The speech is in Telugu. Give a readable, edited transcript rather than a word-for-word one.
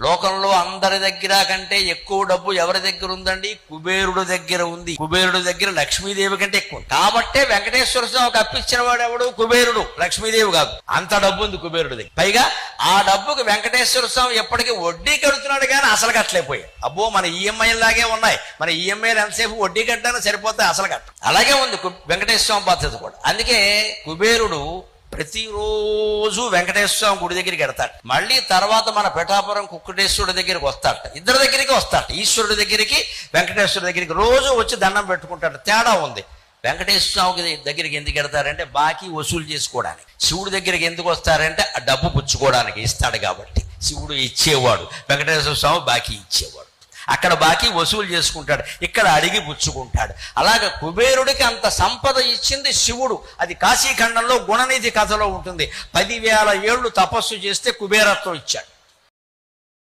లోకంలో అందరి దగ్గర కంటే ఎక్కువ డబ్బు ఎవరి దగ్గర ఉందండి? కుబేరుడు దగ్గర ఉంది. కుబేరుడు దగ్గర లక్ష్మీదేవి కంటే ఎక్కువ. కాబట్టే వెంకటేశ్వర స్వామికి అప్పించిన వాడు ఎవడు? కుబేరుడు, లక్ష్మీదేవి కాదు. అంత డబ్బు ఉంది కుబేరుడు దగ్గర. పైగా ఆ డబ్బుకి వెంకటేశ్వర స్వామి ఎప్పటికీ వడ్డీ కడుతున్నాడు కానీ అసలు కట్టలేకపోయాయి. అబ్బో మన ఈఎంఐ లాగే ఉన్నాయి. మన ఈఎంఐలు ఎంతసేపు వడ్డీ కట్టడానికి సరిపోతే అసలు కట్ట. అలాగే ఉంది వెంకటేశ్వర స్వామి పద్ధతి కూడా. అందుకే కుబేరుడు ప్రతిరోజు వెంకటేశ్వర స్వామి గుడి దగ్గరికి వెడతాడు. మళ్ళీ తర్వాత మన పిఠాపురం కుక్కటేశ్వరుడి దగ్గరికి వస్తాడు. ఇద్దరి దగ్గరికి వస్తాడు. ఈశ్వరుడి దగ్గరికి, వెంకటేశ్వరుడి దగ్గరికి రోజు వచ్చి దండం పెట్టుకుంటాడు. తేడా ఉంది. వెంకటేశ్వర స్వామి దగ్గరికి ఎందుకు వెడతారంటే బాకీ వసూలు చేసుకోవడానికి. శివుడి దగ్గరికి ఎందుకు వస్తారంటే ఆ డబ్బు పుచ్చుకోవడానికి. ఇస్తాడు కాబట్టి. శివుడు ఇచ్చేవాడు, వెంకటేశ్వర స్వామి బాకీ ఇచ్చేవాడు. అక్కడ బాకీ వసూలు చేసుకుంటాడు, ఇక్కడ అడిగి పుచ్చుకుంటాడు. అలాగే కుబేరుడికి అంత సంపద ఇచ్చింది శివుడు. అది కాశీఖండంలో గుణనిధి కథలో ఉంటుంది. 10,000 ఏళ్ళు తపస్సు చేస్తే కుబేరత్వం ఇచ్చాడు.